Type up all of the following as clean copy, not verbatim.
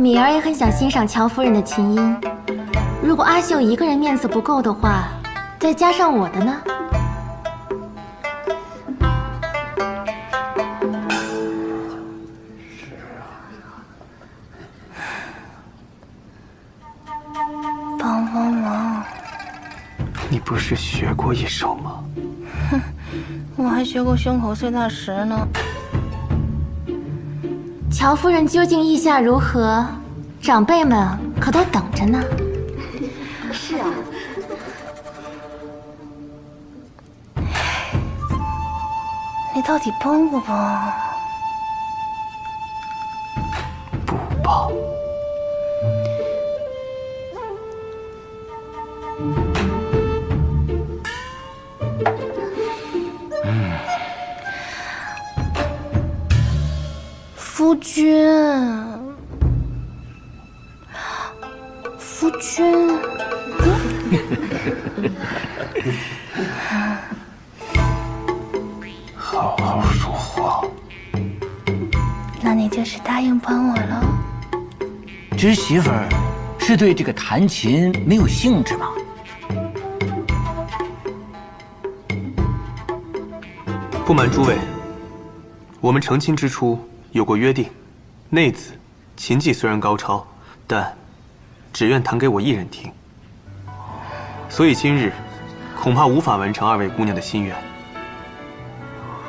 敏儿也很想欣赏乔夫人的琴音。如果阿秀一个人面子不够的话，再加上我的呢？帮帮忙！你不是学过一首吗？哼，我还学过胸口碎大石呢。乔夫人究竟意下如何？长辈们可都等着呢。是啊。你到底帮不帮？不帮。夫君，夫君，好好说话。那你就是答应帮我了？侄媳妇儿是对这个弹琴没有兴致吗？不瞒诸位，我们成亲之初有过约定，内子琴技虽然高超，但只愿弹给我一人听。所以今日恐怕无法完成二位姑娘的心愿。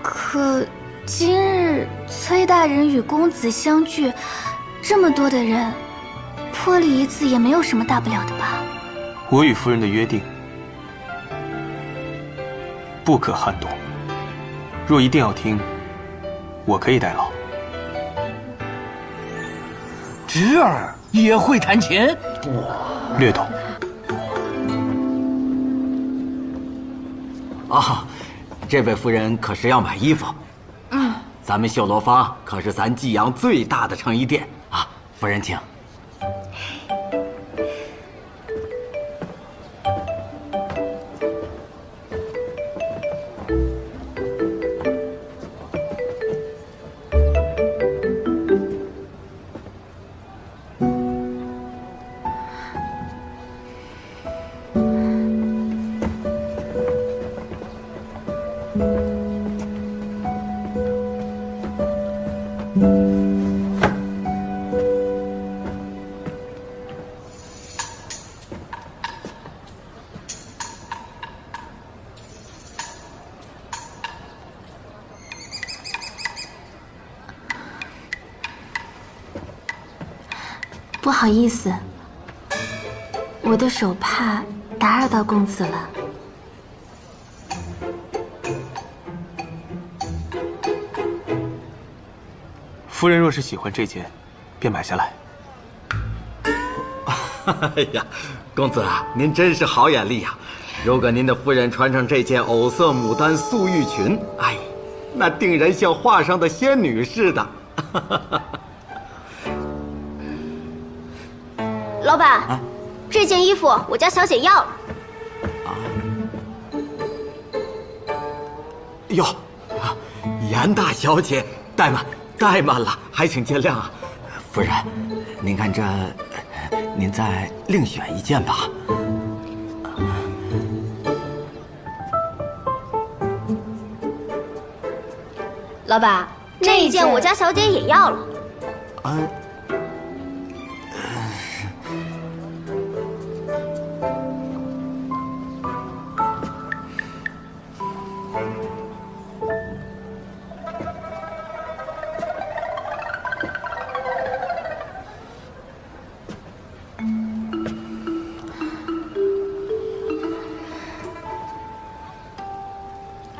可今日崔大人与公子相聚，这么多的人，破例一次也没有什么大不了的吧？我与夫人的约定不可撼动，若一定要听，我可以代劳。侄儿也会弹琴？略懂。啊，这位夫人可是要买衣服？嗯，咱们秀罗坊可是咱济阳最大的成衣店啊，夫人请。不好意思，我的手帕打扰到公子了。夫人若是喜欢这件，便买下来。哎呀，公子啊，您真是好眼力呀！如果您的夫人穿上这件藕色牡丹素玉裙，哎，那定然像画上的仙女似的。老板，这件衣服我家小姐要了。哟，严大小姐，怠慢了，还请见谅啊。夫人，您看这，您再另选一件吧。老板，这一件我家小姐也要了。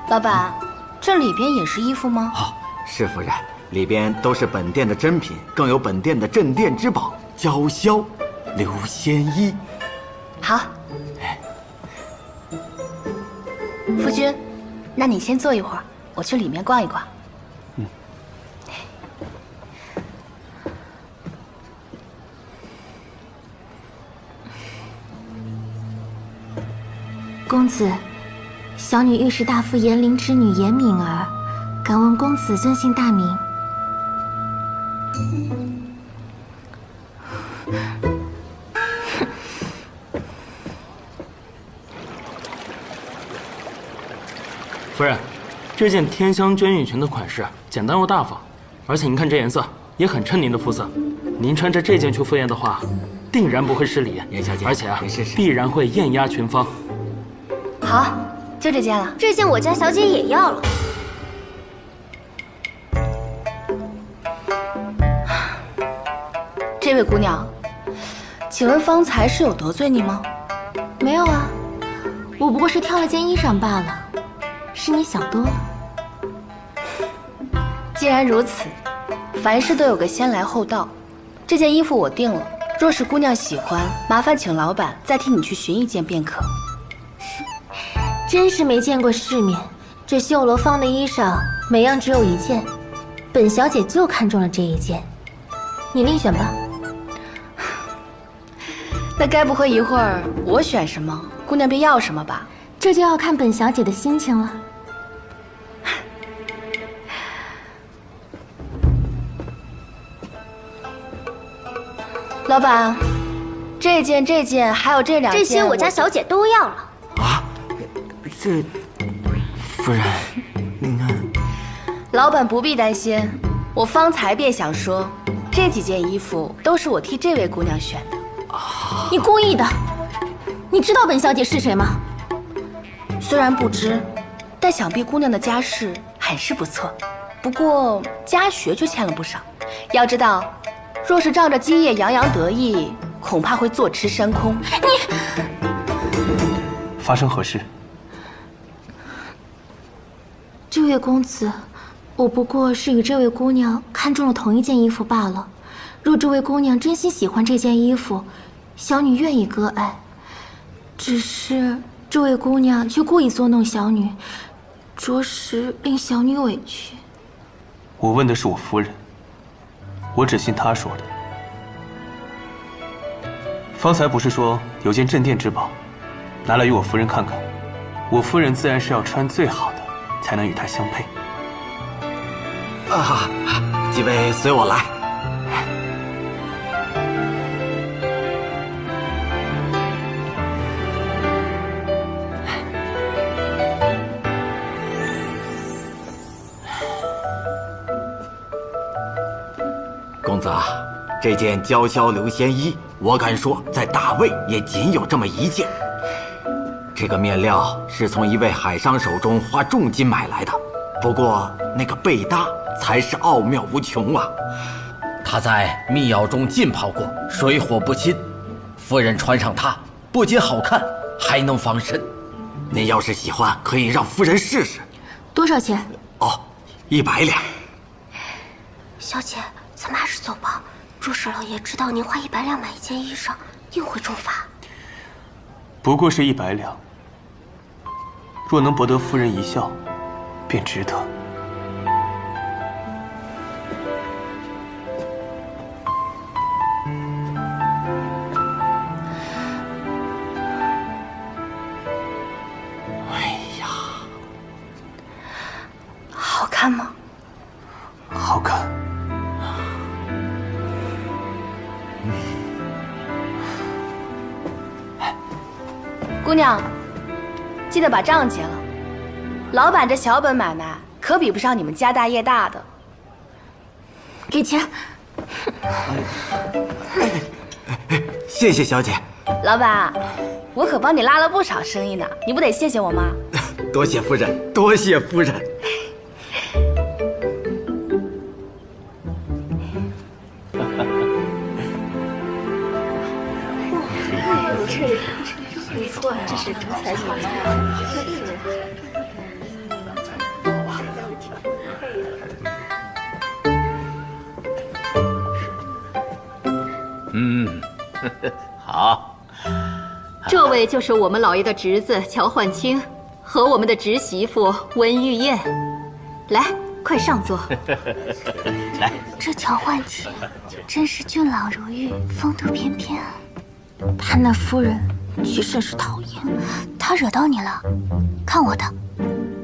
老板，这里边也是衣服吗？哦，是夫人，里边都是本店的珍品，更有本店的镇店之宝——娇绡流仙衣。好，夫君，那你先坐一会儿，我去里面逛一逛。公子，小女御史大夫严陵之女严敏儿，敢问公子尊姓大名？夫人，这件天香绢玉裙的款式简单又大方，而且您看这颜色也很衬您的肤色。您穿着这件去赴宴的话，定然不会失礼，严小姐，而且啊您试试，必然会艳压群芳。好，就这件了。这件我家小姐也要了。这位姑娘，请问方才是有得罪你吗？没有啊，我不过是挑了件衣裳罢了，是你想多了。既然如此，凡事都有个先来后到。这件衣服我定了，若是姑娘喜欢，麻烦请老板再替你去寻一件便可。真是没见过世面，这绣罗坊的衣裳每样只有一件，本小姐就看中了这一件，你另选吧。那该不会一会儿我选什么，姑娘便要什么吧？这就要看本小姐的心情了。老板，这件还有这两件，这些我家小姐都要了。啊，这，夫人，您看，老板不必担心，我方才便想说，这几件衣服都是我替这位姑娘选的。你故意的，你知道本小姐是谁吗？虽然不知，但想必姑娘的家世很是不错，不过家学却欠了不少。要知道，若是仗着基业洋洋得意，恐怕会坐吃山空。发生何事？这位公子，我不过是与这位姑娘看中了同一件衣服罢了。若这位姑娘真心喜欢这件衣服，小女愿意割爱。只是这位姑娘却故意捉弄小女，着实令小女委屈。我问的是我夫人，我只信她说的。方才不是说有件镇店之宝，拿来与我夫人看看？我夫人自然是要穿最好的，才能与她相配。啊，几位随我来。公子啊，这件娇绡流仙衣，我敢说，在大魏也仅有这么一件。这个面料是从一位海商手中花重金买来的，不过那个背搭才是奥妙无穷啊！它在密窑中浸泡过，水火不侵。夫人穿上它，不仅好看，还能防身。您要是喜欢，可以让夫人试试。多少钱？哦，100两。小姐，咱们还是走吧。若是老爷知道您花100两买一件衣裳，定会重罚。不过是100两，若能博得夫人一笑，便值得。哎呀，好看吗？好看。姑娘，记得把账结了。老板这小本买卖可比不上你们家大业大的。给钱。谢谢小姐。老板，我可帮你拉了不少生意呢，你不得谢谢我吗？多谢夫人，多谢夫人。不错呀，这是真才子。好。这位就是我们老爷的侄子乔焕清，和我们的侄媳妇温玉燕。来，快上座。来，这乔焕清真是俊朗如玉，风度翩翩啊。他那夫人却甚是讨厌。他惹到你了？看我的，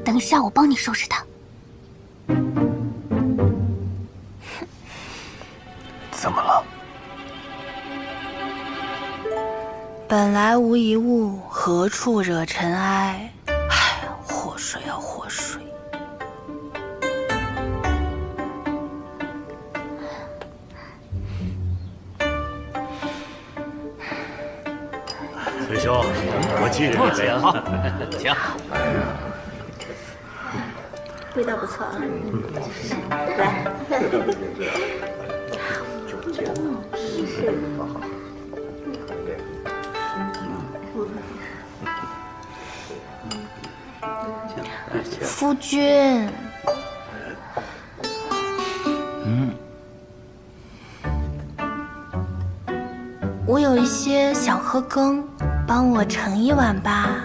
等一下我帮你收拾他。怎么了？本来无一物，何处惹尘埃？唉，祸水啊祸水！崔兄，我今日一杯啊！请。味道不错啊。来。夫君，我有一些想喝羹，帮我盛一碗吧。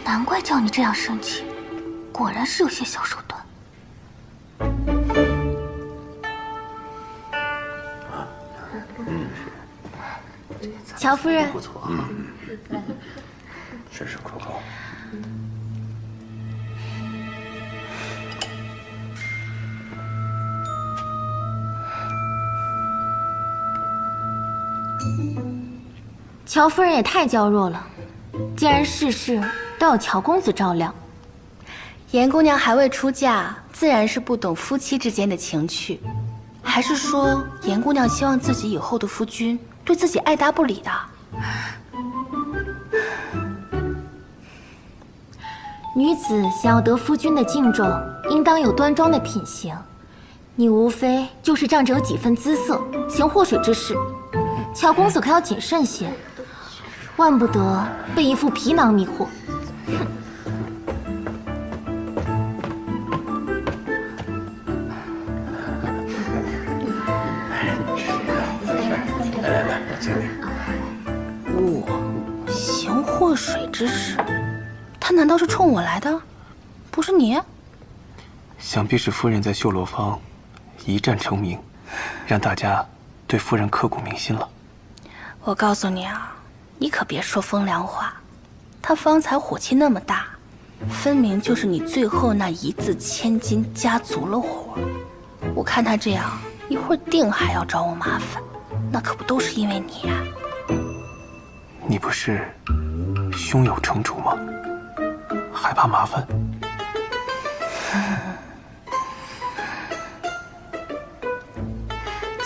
难怪叫你这样生气，果然是有些小手段。乔夫人，不错啊，试试口口。乔夫人也太娇弱了，既然事事都要乔公子照料。严姑娘还未出嫁，自然是不懂夫妻之间的情趣。还是说，严姑娘希望自己以后的夫君对自己爱答不理的？女子想要得夫君的敬重，应当有端庄的品行。你无非就是仗着有几分姿色，行祸水之事。乔公子可要谨慎些，万不得被一副皮囊迷惑。哼！行祸水之事，他难道是冲我来的？不是你？想必是夫人在秀罗坊一战成名，让大家对夫人刻骨铭心了。我告诉你啊，你可别说风凉话。他方才火气那么大，分明就是你最后那一字千金加足了火。我看他这样，一会儿定还要找我麻烦，那可不都是因为你呀？你不是胸有成竹吗？还怕麻烦？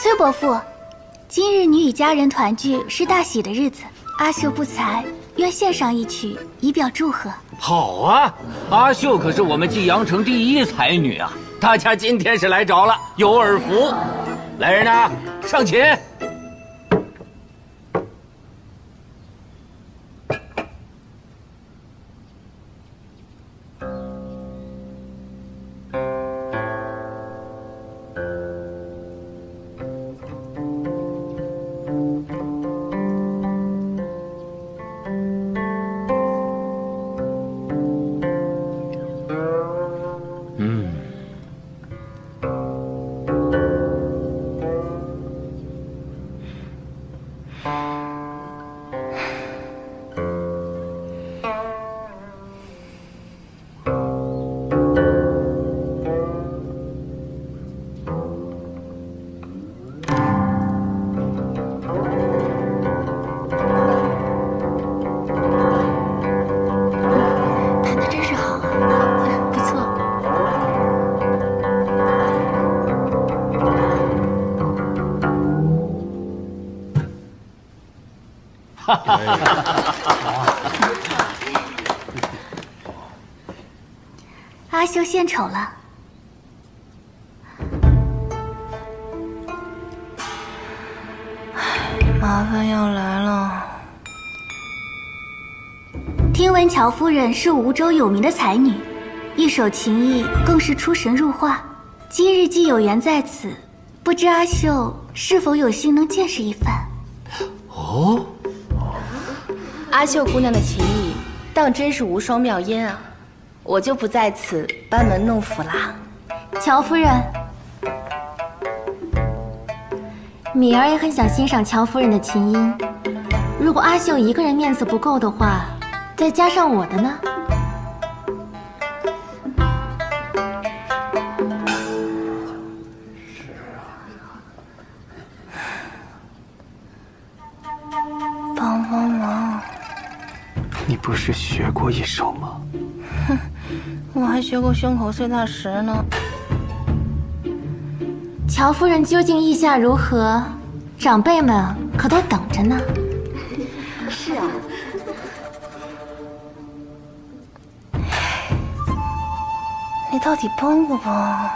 崔伯父，今日你与家人团聚是大喜的日子，阿秀不才，愿献上一曲以表祝贺。好啊，阿秀可是我们济阳城第一才女啊！大家今天是来着了，有耳福。来人呐，上琴。阿秀献丑了。麻烦要来了。听闻乔夫人是梧州有名的才女，一手琴艺更是出神入化。今日既有缘在此，不知阿秀是否有幸能见识一番？哦，阿秀姑娘的琴艺当真是无双妙音啊！我就不在此班门弄斧啦。乔夫人，米儿也很想欣赏乔夫人的琴音，如果阿秀一个人面子不够的话，再加上我的呢？帮帮忙！你不是学过一手吗？哼，我还学过胸口碎大石呢。乔夫人究竟意下如何？长辈们可都等着呢。是啊。你到底帮不帮？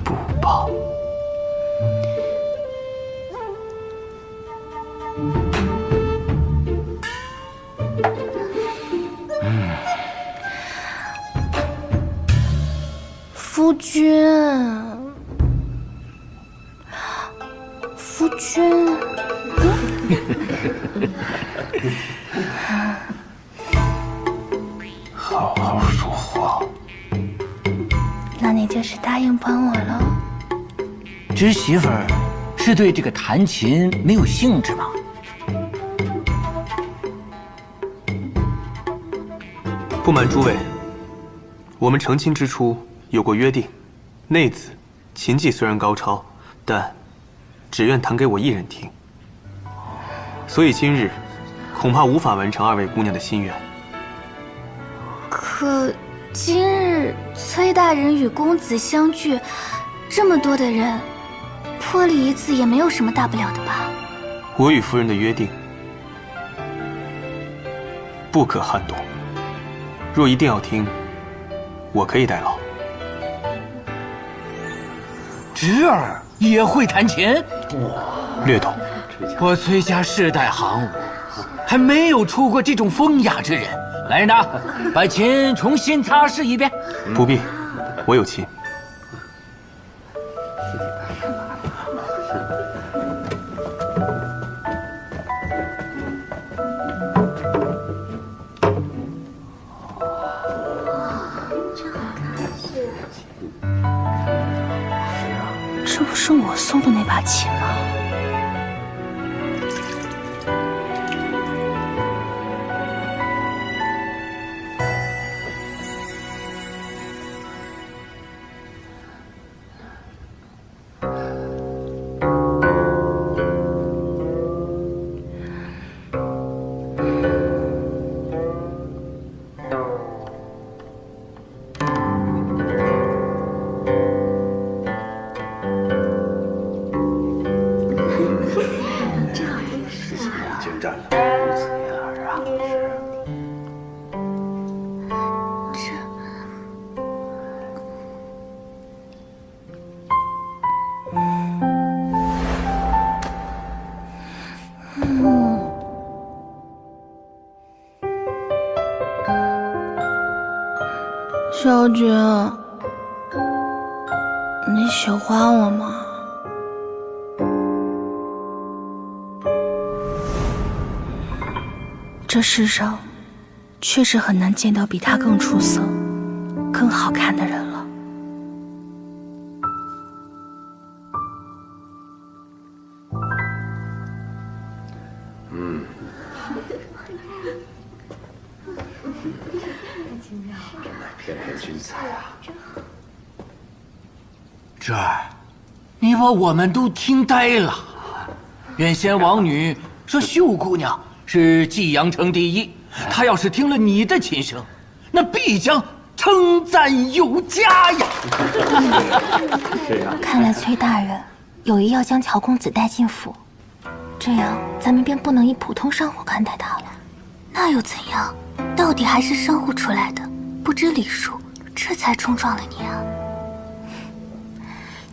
不帮。夫君，夫君，好好说话。那你就是答应帮我了？侄媳妇儿是对这个弹琴没有兴致吗？不瞒诸位，我们成亲之初有过约定，内子琴技虽然高超，但只愿弹给我一人听。所以今日恐怕无法完成二位姑娘的心愿。可今日崔大人与公子相聚，这么多的人，破例一次也没有什么大不了的吧？我与夫人的约定不可撼动。若一定要听，我可以代劳。侄儿也会弹琴？略懂。我崔家世代行伍，还没有出过这种风雅之人。来人呐，把琴重新擦拭一遍。不必，我有琴。这不是我送的那把琴吗？小姐，你喜欢我吗？这世上确实很难见到比他更出色、更好看的人了。君才啊！侄儿，你把我们都听呆了。原先王女说秀姑娘是济阳城第一，她要是听了你的琴声，那必将称赞有加呀。看来崔大人有意要将乔公子带进府，这样咱们便不能以普通商户看待他了。那又怎样？到底还是商户出来的，不知礼数，这才冲撞了你啊！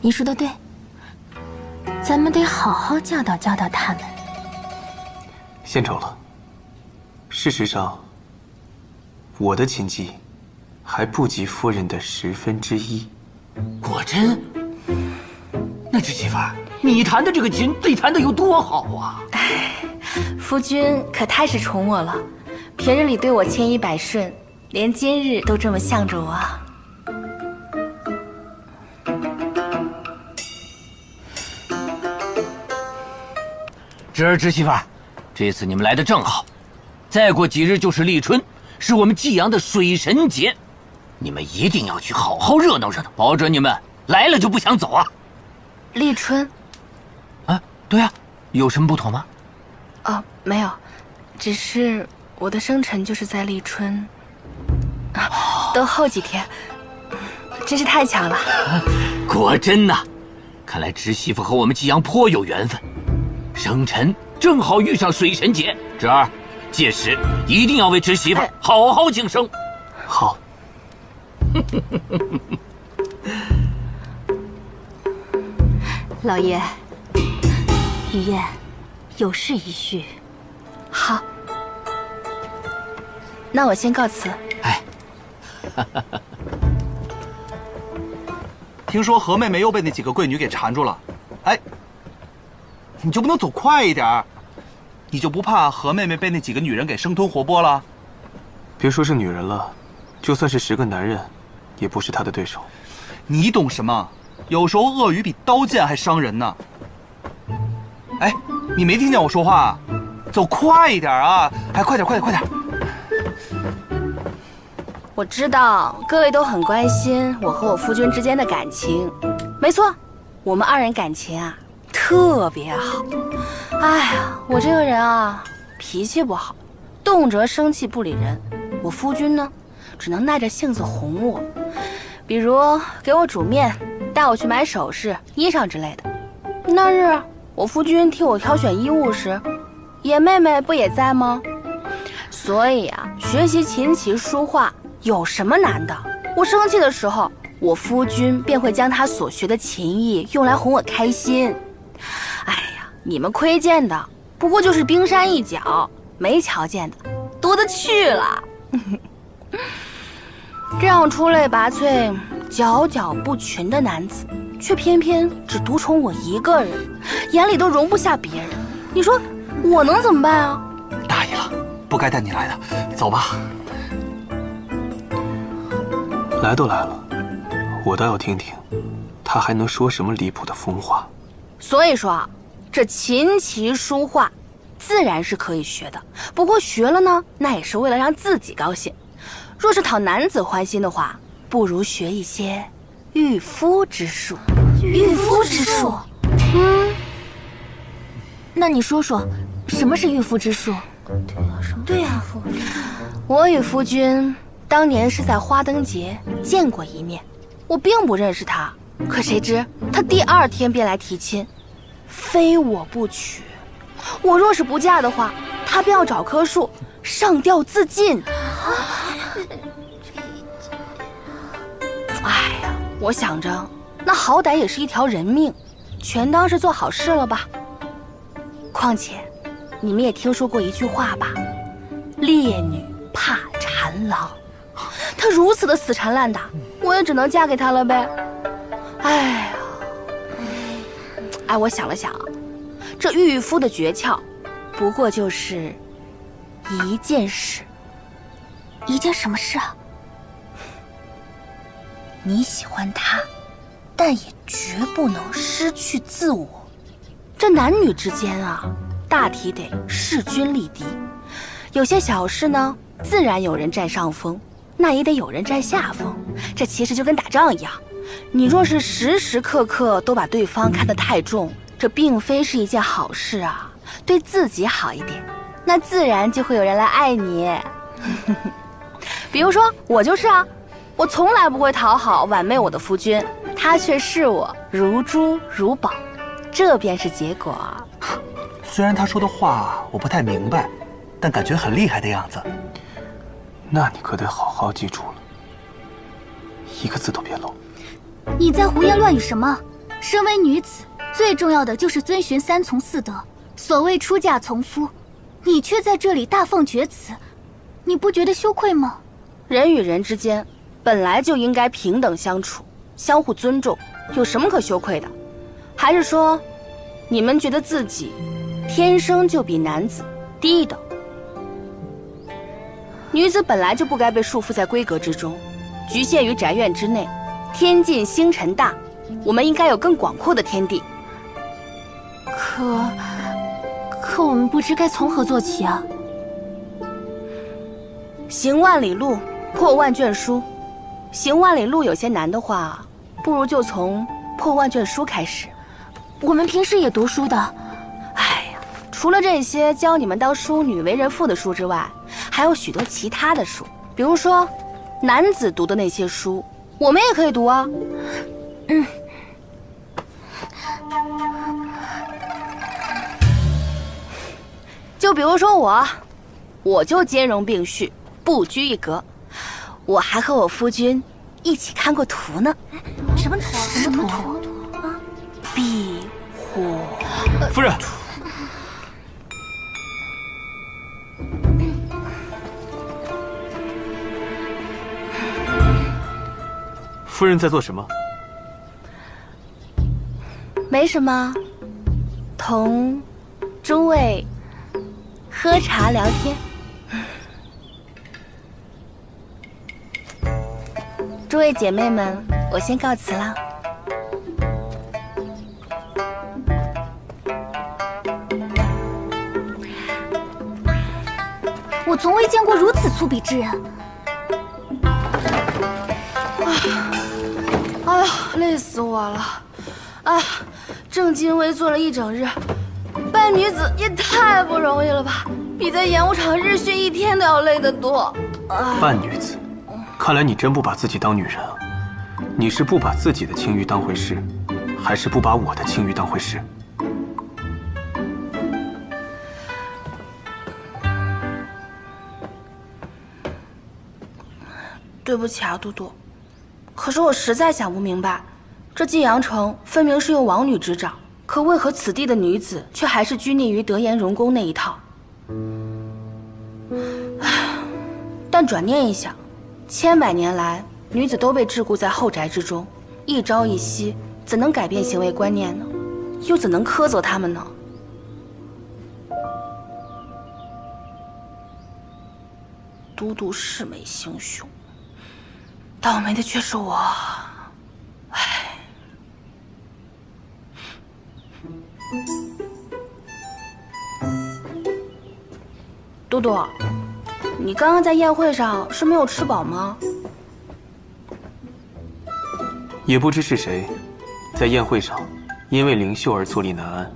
你说的对，咱们得好好教导教导他们。献丑了。事实上，我的琴技还不及夫人的1/10。果真？那侄媳妇儿，你弹的这个琴得弹的有多好啊！夫君可太是宠我了，平日里对我千依百顺，连今日都这么向着我啊。侄儿侄媳妇儿，这次你们来的正好，再过几日就是立春，是我们济阳的水神节，你们一定要去好好热闹热闹，保准你们来了就不想走啊！立春？啊，对呀，有什么不妥吗？哦，没有，只是我的生辰就是在立春，都后几天，真是太巧了。果真呐，看来侄媳妇和我们济阳颇有缘分，生辰正好遇上水神节，侄儿，届时一定要为侄媳妇好好庆生。好。老爷，雨燕，有事一叙。好，那我先告辞。哎，听说何妹妹又被那几个贵女给缠住了，哎，你就不能走快一点？你就不怕何妹妹被那几个女人给生吞活剥了？别说是女人了，就算是10个男人，也不是她的对手。你懂什么？有时候鳄鱼比刀剑还伤人呢。哎，你没听见我说话啊？走快一点啊！哎，快点，快点，快点！我知道各位都很关心我和我夫君之间的感情，没错，我们2人感情啊特别好。哎呀，我这个人啊脾气不好，动辄生气不理人。我夫君呢，只能耐着性子哄我，比如给我煮面，带我去买首饰、衣裳之类的。那日我夫君替我挑选衣物时，野妹妹不也在吗？所以啊，学习琴棋书画有什么难的？我生气的时候，我夫君便会将他所学的琴艺用来哄我开心。哎呀，你们窥见的不过就是冰山一角，没瞧见的多得去了。这样出类拔萃、佼佼不群的男子，却偏偏只独宠我一个人，眼里都容不下别人。你说我能怎么办啊？大意了，不该带你来的，走吧。来都来了，我倒要听听，他还能说什么离谱的疯话。所以说啊，这琴棋书画自然是可以学的，不过学了呢，那也是为了让自己高兴。若是讨男子欢心的话，不如学一些御夫之术。御夫之术？那你说说，什么是御夫之术？对呀，我与夫君当年是在花灯节见过一面，我并不认识他，可谁知他第2天便来提亲，非我不娶。我若是不嫁的话，他便要找棵树上吊自尽。哎呀，我想着，那好歹也是一条人命，全当是做好事了吧。况且，你们也听说过一句话吧？烈女怕缠郎。他如此的死缠烂打，我也只能嫁给他了呗。哎呀，哎，我想了想，这御夫的诀窍，不过就是一件事。一件什么事啊？你喜欢他，但也绝不能失去自我。这男女之间啊，大体得势均力敌。有些小事呢，自然有人占上风，那也得有人占下风。这其实就跟打仗一样，你若是时时刻刻都把对方看得太重，这并非是一件好事啊。对自己好一点，那自然就会有人来爱你。比如说我就是啊，我从来不会讨好挽媚我的夫君，他却视我如珠如宝，这便是结果。虽然他说的话我不太明白，但感觉很厉害的样子。那你可得好好记住了，一个字都别漏。你在胡言乱语什么？身为女子，最重要的就是遵循3从4德，所谓出嫁从夫，你却在这里大放厥词，你不觉得羞愧吗？人与人之间本来就应该平等相处，相互尊重，有什么可羞愧的？还是说，你们觉得自己天生就比男子低一等？女子本来就不该被束缚在闺阁之中，局限于宅院之内。天尽星辰大，我们应该有更广阔的天地。可我们不知该从何做起啊。行万里路，破万卷书。行万里路有些难的话，不如就从破万卷书开始。我们平时也读书的。哎呀，除了这些教你们当淑女、为人妇的书之外，还有许多其他的书，比如说男子读的那些书，我们也可以读啊。就比如说我就兼容并蓄，不拘一格。我还和我夫君一起看过图呢。什么图？什么图？啊，壁虎。夫人。夫人在做什么？没什么，同诸位喝茶聊天。诸位姐妹们，我先告辞了。我从未见过如此粗鄙之人。哎呀，累死我了！哎呀，正襟危坐了一整日，扮女子也太不容易了吧，比在演武场日训一天都要累得多。扮女子，看来你真不把自己当女人啊！你是不把自己的清誉当回事，还是不把我的清誉当回事？对不起啊，都督。可是我实在想不明白，这晋阳城分明是由王女执掌，可为何此地的女子却还是拘泥于德颜容宫那一套？但转念一想，千百年来，女子都被桎梏在后宅之中，一朝一夕，怎能改变行为观念呢？又怎能苛责她们呢？都督是美心胸，倒霉的却是我。唉，都督，你刚刚在宴会上是没有吃饱吗？也不知是谁，在宴会上因为灵秀而坐立难安，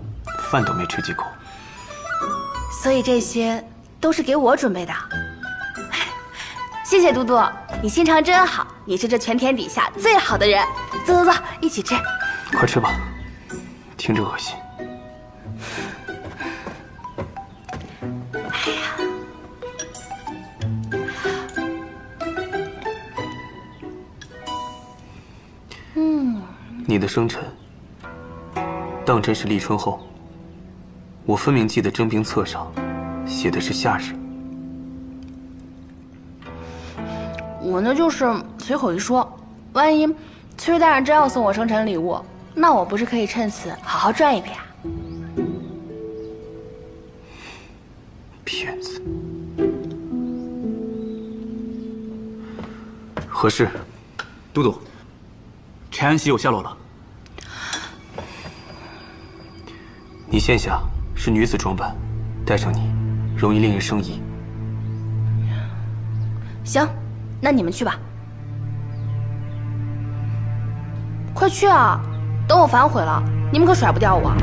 饭都没吃几口。所以这些都是给我准备的。谢谢都督，你心肠真好，你是这全天底下最好的人。走走走，一起吃。快吃吧，听着恶心。哎呀，你的生辰当真是立春后？我分明记得征兵册上写的是夏日。我呢就是随口一说，万一崔大人真要送我生辰礼物，那我不是可以趁此好好赚一笔啊？骗子！何事？都督，陈安喜有下落了。你现下是女子装扮，带上你容易令人生疑。行，那你们去吧。快去啊！等我反悔了，你们可甩不掉我。